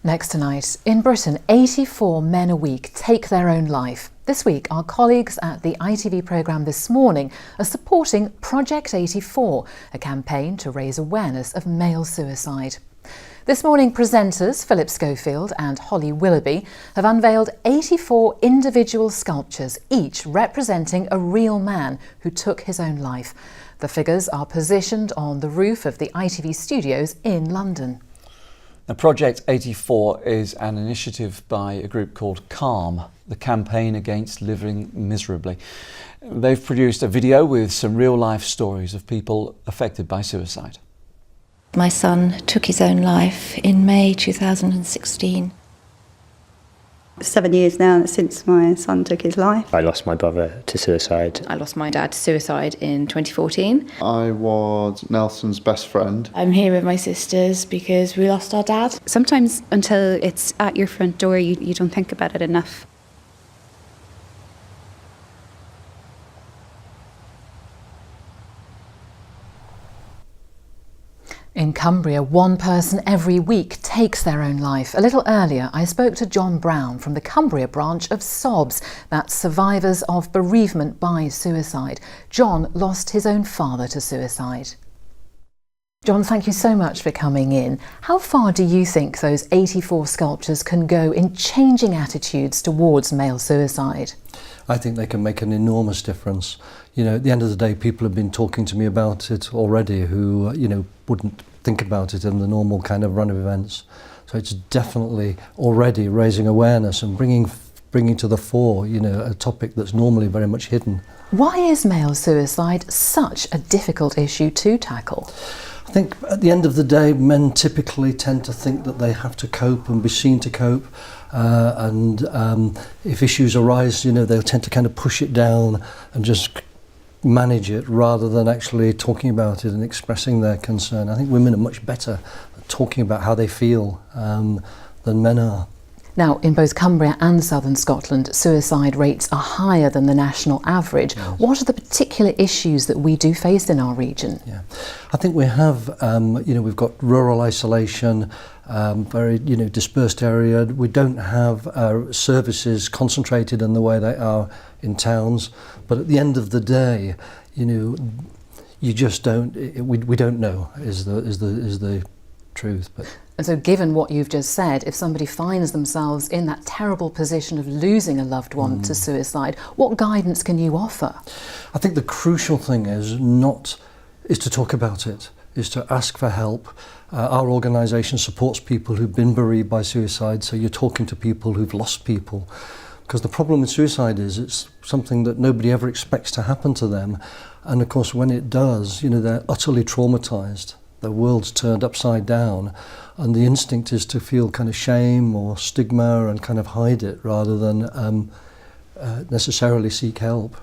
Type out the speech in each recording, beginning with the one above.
Next tonight, in Britain, 84 men a week take their own life. This week, our colleagues at the ITV programme This Morning are supporting Project 84, a campaign to raise awareness of male suicide. This morning, presenters Phillip Schofield and Holly Willoughby have unveiled 84 individual sculptures, each representing a real man who took his own life. The figures are positioned on the roof of the ITV studios in London. Now, Project 84 is an initiative by a group called CALM, the Campaign Against Living Miserably. They've produced a video with some real-life stories of people affected by suicide. My son took his own life in May 2016. 7 years now since my son took his life. I lost my brother to suicide. I lost my dad to suicide in 2014. I was Nelson's best friend. I'm here with my sisters because we lost our dad. Sometimes until it's at your front door, you don't think about it enough. In Cumbria, one person every week takes their own life. A little earlier, I spoke to John Brown from the Cumbria branch of SOBS, that's Survivors of Bereavement by Suicide. John lost his own father to suicide. John, thank you so much for coming in. How far do you think those 84 sculptures can go in changing attitudes towards male suicide? I think they can make an enormous difference. You know, at the end of the day, people have been talking to me about it already who, wouldn't think about it in the normal kind of run of events. So it's definitely already raising awareness and bringing to the fore, a topic that's normally very much hidden. Why is male suicide such a difficult issue to tackle? I think at the end of the day, men typically tend to think that they have to cope and be seen to cope. If issues arise, they'll tend to kind of push it down and just manage it rather than actually talking about it and expressing their concern. I think women are much better at talking about how they feel than men are. Now, in both Cumbria and southern Scotland, suicide rates are higher than the national average. Yes. What are the particular issues that we do face in our region? Yeah, I think we have, we've got rural isolation, very, dispersed area. We don't have services concentrated in the way they are in towns. But at the end of the day, you just don't. We don't know is the truth. But. And so given what you've just said, if somebody finds themselves in that terrible position of losing a loved one to suicide, what guidance can you offer? I think the crucial thing is to talk about it, is to ask for help. Our organisation supports people who've been bereaved by suicide, so you're talking to people who've lost people. Because the problem with suicide is it's something that nobody ever expects to happen to them. And of course, when it does, they're utterly traumatised. Their world's turned upside down. And the instinct is to feel kind of shame or stigma and kind of hide it rather than necessarily seek help.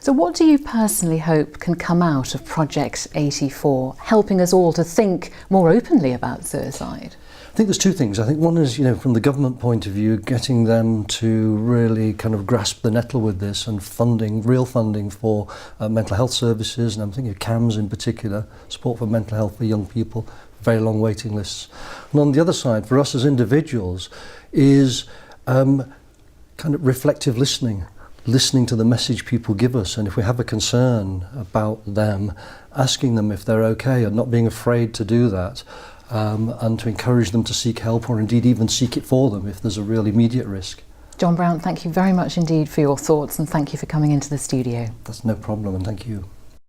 So what do you personally hope can come out of Project 84, helping us all to think more openly about suicide? I think there's two things. I think one is, from the government point of view, getting them to really kind of grasp the nettle with this and real funding for mental health services, and I'm thinking of CAMS in particular, support for mental health for young people, very long waiting lists. And on the other side, for us as individuals, is kind of reflective listening to the message people give us, and if we have a concern about them, asking them if they're okay and not being afraid to do that. And to encourage them to seek help or indeed even seek it for them if there's a real immediate risk. John Brown, thank you very much indeed for your thoughts and thank you for coming into the studio. That's no problem, and thank you.